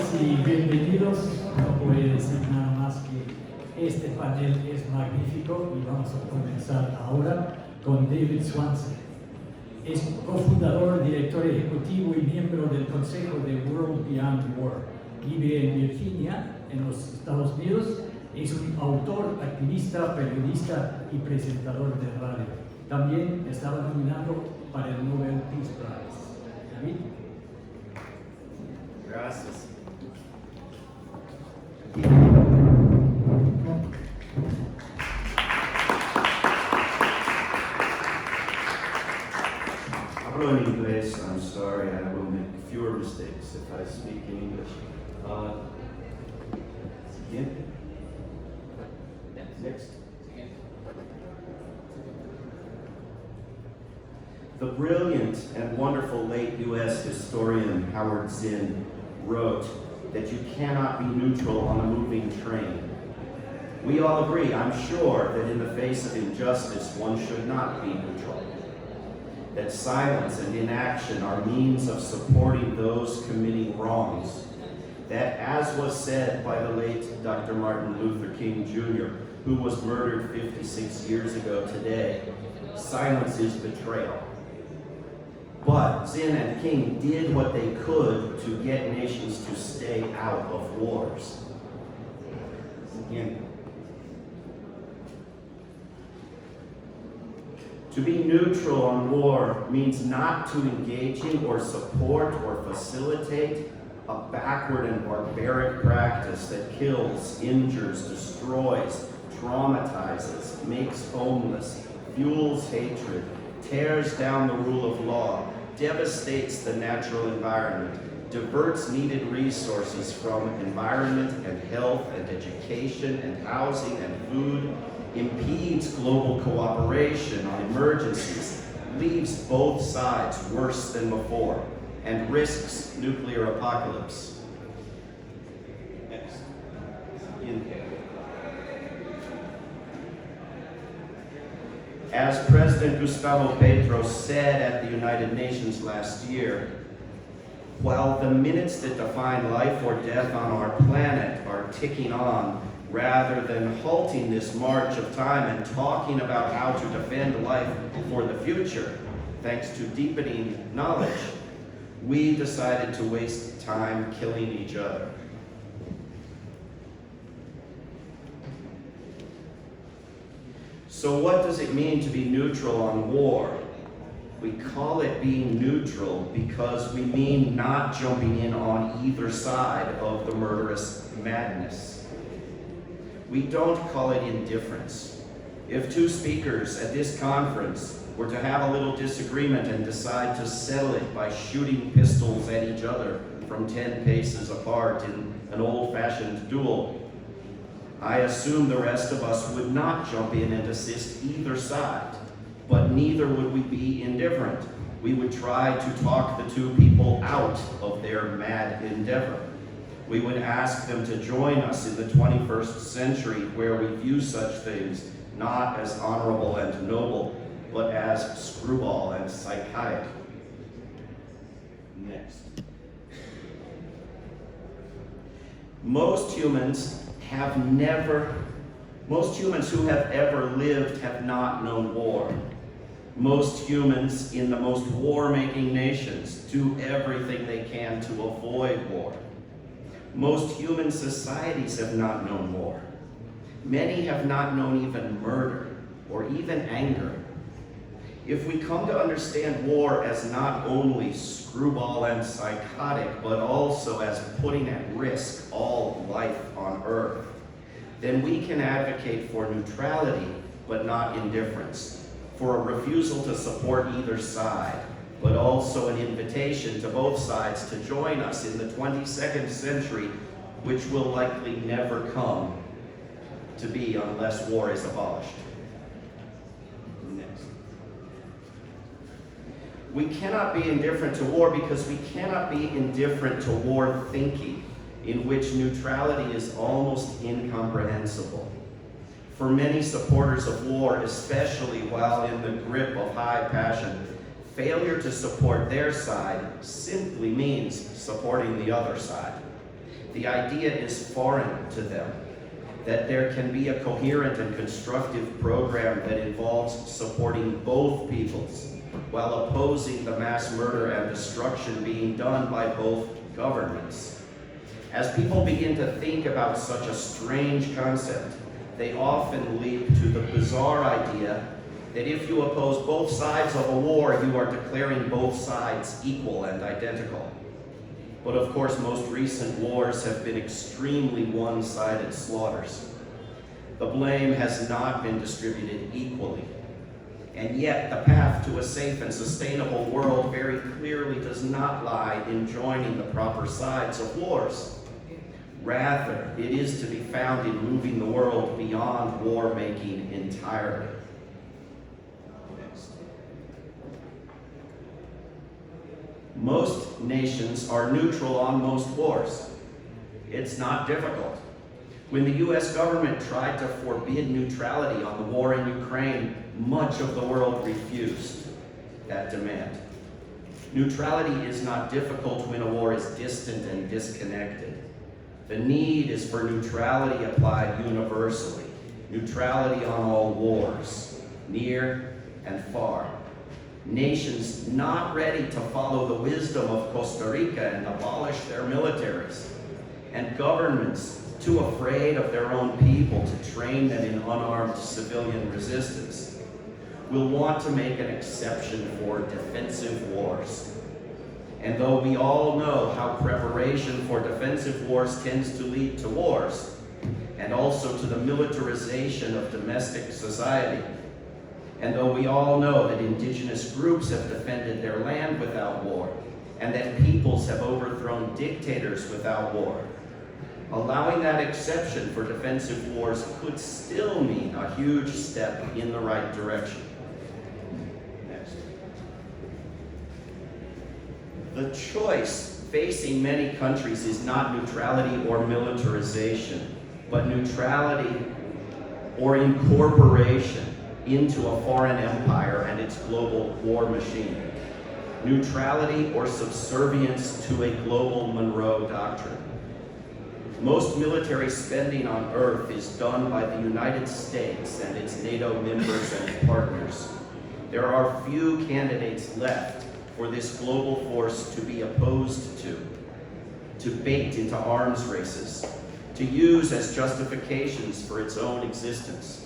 tardes y bienvenidos. No voy a decir nada más que este panel es magnífico y vamos a comenzar ahora con David Swanson. Es cofundador, director ejecutivo y miembro del consejo de World Beyond War. Vive en Virginia, en los Estados Unidos. Es un autor, activista, periodista y presentador de radio. También estaba nominado para el Nobel Peace Prize. David. Gracias. Hablo en inglés. I'm sorry, I will make fewer mistakes if I speak in English. Siguiente. Next. The brilliant and wonderful late U.S. historian Howard Zinn wrote that you cannot be neutral on a moving train. We all agree, I'm sure, that in the face of injustice, one should not be neutral. That silence and inaction are means of supporting those committing wrongs. That, as was said by the late Dr. Martin Luther King Jr., who was murdered 56 years ago today, silence is betrayal. But Zinn and King did what they could to get nations to stay out of wars. Again. To be neutral on war means not to engage in or support or facilitate a backward and barbaric practice that kills, injures, destroys, traumatizes, makes homeless, fuels hatred, tears down the rule of law, devastates the natural environment, diverts needed resources from environment and health and education and housing and food, impedes global cooperation on emergencies, leaves both sides worse than before, and risks nuclear apocalypse. Next. Inhale. As President Gustavo Petro said at the United Nations last year, while the minutes that define life or death on our planet are ticking on, rather than halting this march of time and talking about how to defend life for the future, thanks to deepening knowledge, we decided to waste time killing each other. So what does it mean to be neutral on war? We call it being neutral because we mean not jumping in on either side of the murderous madness. We don't call it indifference. If two speakers at this conference were to have a little disagreement and decide to settle it by shooting pistols at each other from 10 paces apart in an old-fashioned duel, I assume the rest of us would not jump in and assist either side, but neither would we be indifferent. We would try to talk the two people out of their mad endeavor. We would ask them to join us in the 21st century where we view such things not as honorable and noble, but as screwball and psychotic. Next. Most humans who have ever lived have not known war. Most humans in the most war-making nations do everything they can to avoid war. Most human societies have not known war. Many have not known even murder or even anger. If we come to understand war as not only screwball and psychotic, but also as putting at risk all life on Earth, then we can advocate for neutrality, but not indifference, for a refusal to support either side, but also an invitation to both sides to join us in the 22nd century, which will likely never come to be unless war is abolished. Next. We cannot be indifferent to war because we cannot be indifferent to war thinking, in which neutrality is almost incomprehensible. For many supporters of war, especially while in the grip of high passion, failure to support their side simply means supporting the other side. The idea is foreign to them, that there can be a coherent and constructive program that involves supporting both peoples while opposing the mass murder and destruction being done by both governments. As people begin to think about such a strange concept, they often leap to the bizarre idea that if you oppose both sides of a war, you are declaring both sides equal and identical. But of course, most recent wars have been extremely one-sided slaughters. The blame has not been distributed equally. And yet, the path to a safe and sustainable world very clearly does not lie in joining the proper sides of wars. Rather, it is to be found in moving the world beyond war-making entirely. Most nations are neutral on most wars. It's not difficult. When the US government tried to forbid neutrality on the war in Ukraine, much of the world refused that demand. Neutrality is not difficult when a war is distant and disconnected. The need is for neutrality applied universally, neutrality on all wars, near and far. Nations not ready to follow the wisdom of Costa Rica and abolish their militaries, and governments too afraid of their own people to train them in unarmed civilian resistance, will want to make an exception for defensive wars. And though we all know how preparation for defensive wars tends to lead to wars, and also to the militarization of domestic society, and though we all know that indigenous groups have defended their land without war, and that peoples have overthrown dictators without war, allowing that exception for defensive wars could still mean a huge step in the right direction. Next. The choice facing many countries is not neutrality or militarization, but neutrality or incorporation into a foreign empire and its global war machine. Neutrality or subservience to a global Monroe Doctrine. Most military spending on Earth is done by the United States and its NATO members and partners. There are few candidates left for this global force to be opposed to bait into arms races, to use as justifications for its own existence.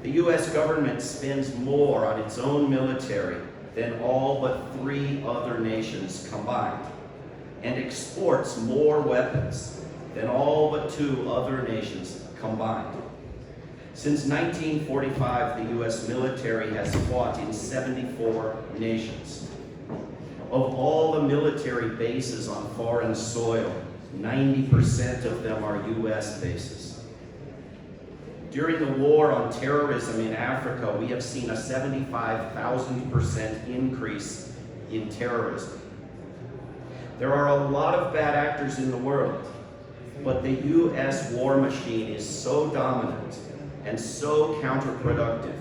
The US government spends more on its own military than all but 3 other nations combined, and exports more weapons than all but 2 other nations combined. Since 1945, the US military has fought in 74 nations. Of all the military bases on foreign soil, 90% of them are US bases. During the war on terrorism in Africa, we have seen a 75,000% increase in terrorism. There are a lot of bad actors in the world, but the US war machine is so dominant and so counterproductive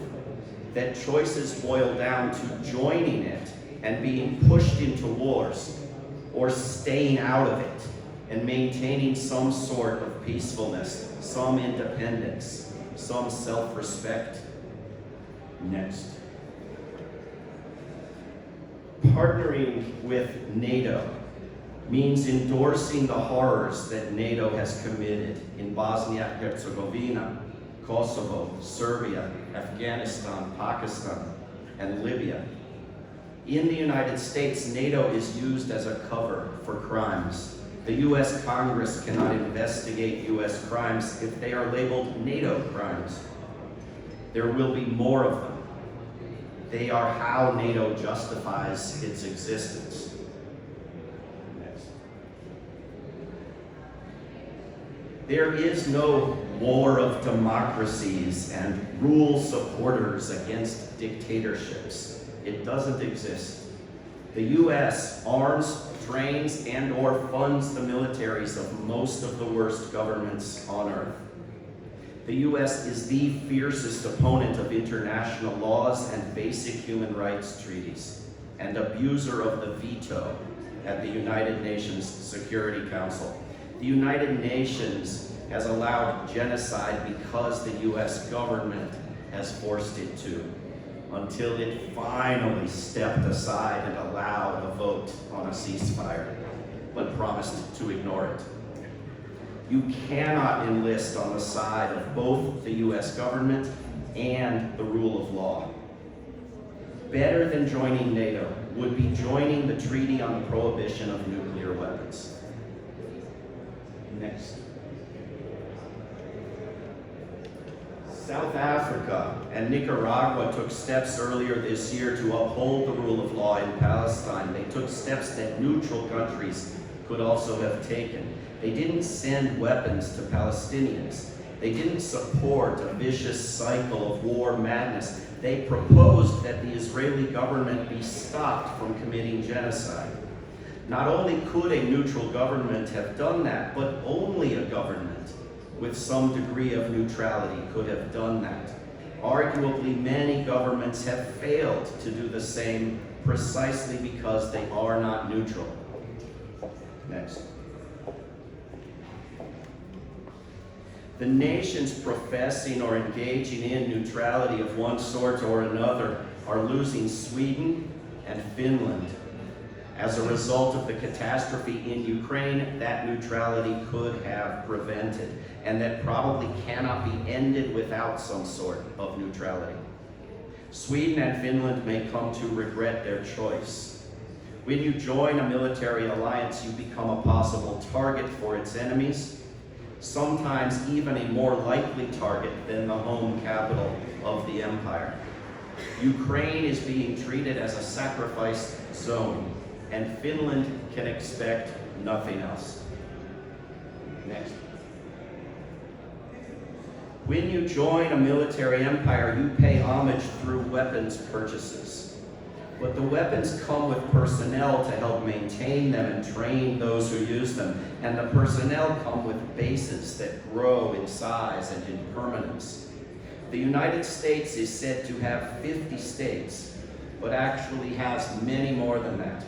that choices boil down to joining it and being pushed into wars, or staying out of it and maintaining some sort of peacefulness, some independence, some self-respect. Next. Partnering with NATO means endorsing the horrors that NATO has committed in Bosnia-Herzegovina, Kosovo, Serbia, Afghanistan, Pakistan, and Libya. In the United States, NATO is used as a cover for crimes. The US Congress cannot investigate US crimes if they are labeled NATO crimes. There will be more of them. They are how NATO justifies its existence. Next. There is no war of democracies and rule supporters against dictatorships. It doesn't exist. The US arms, trains, and/or funds the militaries of most of the worst governments on Earth. The US is the fiercest opponent of international laws and basic human rights treaties, and abuser of the veto at the United Nations Security Council. The United Nations has allowed genocide because the US government has forced it to, until it finally stepped aside and allowed a vote on a ceasefire, but promised to ignore it. You cannot enlist on the side of both the US government and the rule of law. Better than joining NATO would be joining the Treaty on the Prohibition of Nuclear Weapons. Next. South Africa and Nicaragua took steps earlier this year to uphold the rule of law in Palestine. They took steps that neutral countries could also have taken. They didn't send weapons to Palestinians. They didn't support a vicious cycle of war madness. They proposed that the Israeli government be stopped from committing genocide. Not only could a neutral government have done that, but only a government with some degree of neutrality could have done that. Arguably, many governments have failed to do the same precisely because they are not neutral. Next. The nations professing or engaging in neutrality of one sort or another are losing Sweden and Finland. As a result of the catastrophe in Ukraine, that neutrality could have prevented, and that probably cannot be ended without some sort of neutrality. Sweden and Finland may come to regret their choice. When you join a military alliance, you become a possible target for its enemies, sometimes even a more likely target than the home capital of the empire. Ukraine is being treated as a sacrifice zone, and Finland can expect nothing else. Next. When you join a military empire, you pay homage through weapons purchases. But the weapons come with personnel to help maintain them and train those who use them. And the personnel come with bases that grow in size and in permanence. The United States is said to have 50 states, but actually has many more than that.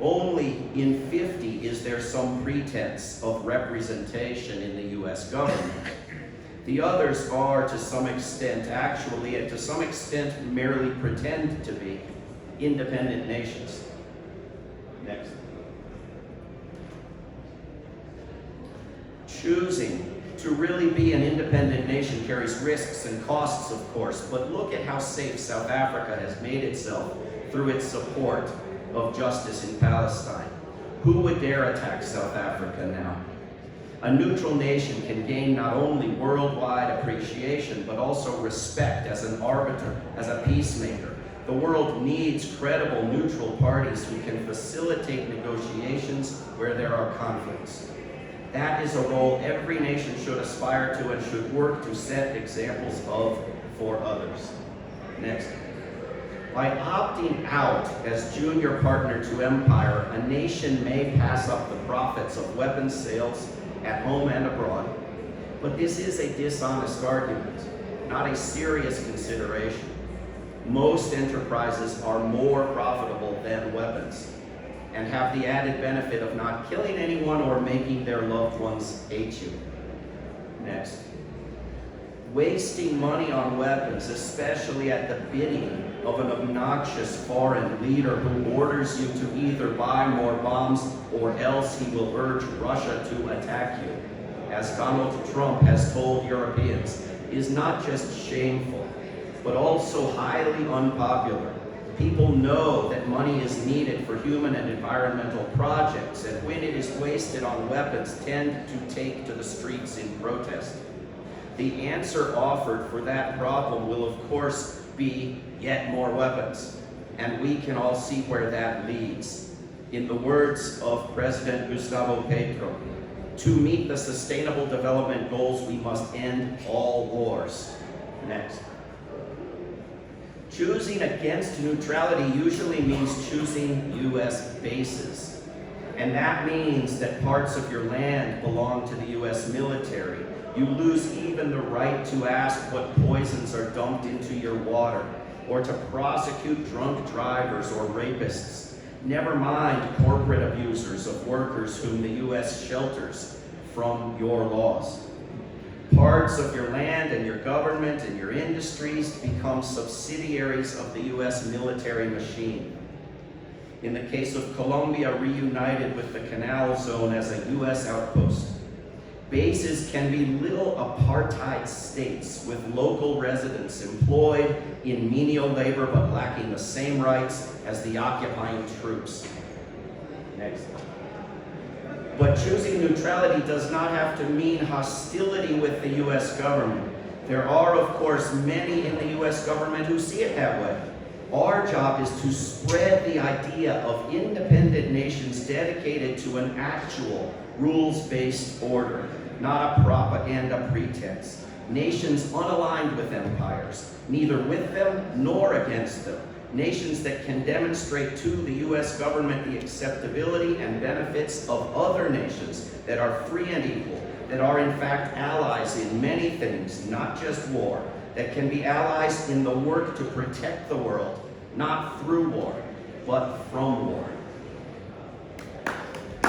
Only in 50 is there some pretense of representation in the US government. The others are, to some extent, actually, and to some extent, merely pretend to be independent nations. Next. Choosing to really be an independent nation carries risks and costs, of course, but look at how safe South Africa has made itself through its support of justice in Palestine. Who would dare attack South Africa now? A neutral nation can gain not only worldwide appreciation, but also respect as an arbiter, as a peacemaker. The world needs credible neutral parties who can facilitate negotiations where there are conflicts. That is a role every nation should aspire to and should work to set examples of for others. Next. By opting out as junior partner to empire, a nation may pass up the profits of weapons sales at home and abroad. But this is a dishonest argument, not a serious consideration. Most enterprises are more profitable than weapons and have the added benefit of not killing anyone or making their loved ones hate you. Next. Wasting money on weapons, especially at the bidding of an obnoxious foreign leader who orders you to either buy more bombs or else he will urge Russia to attack you, as Donald Trump has told Europeans, is not just shameful, but also highly unpopular. People know that money is needed for human and environmental projects, and when it is wasted on weapons, tend to take to the streets in protest. The answer offered for that problem will, of course, be yet more weapons, and we can all see where that leads. In the words of President Gustavo Petro, to meet the Sustainable Development Goals, we must end all wars. Next. Choosing against neutrality usually means choosing U.S. bases. And that means that parts of your land belong to the U.S. military. You lose even the right to ask what poisons are dumped into your water, or to prosecute drunk drivers or rapists. Never mind corporate abusers of workers whom the U.S. shelters from your laws. Parts of your land and your government and your industries become subsidiaries of the U.S. military machine. In the case of Colombia reunited with the Canal Zone as a U.S. outpost, bases can be little apartheid states with local residents employed in menial labor but lacking the same rights as the occupying troops. Next. But choosing neutrality does not have to mean hostility with the U.S. government. There are, of course, many in the U.S. government who see it that way. Our job is to spread the idea of independent nations dedicated to an actual rules-based order, not a propaganda pretense. Nations unaligned with empires, neither with them nor against them. Nations that can demonstrate to the U.S. government the acceptability and benefits of other nations that are free and equal, that are in fact allies in many things, not just war, that can be allies in the work to protect the world, not through war, but from war.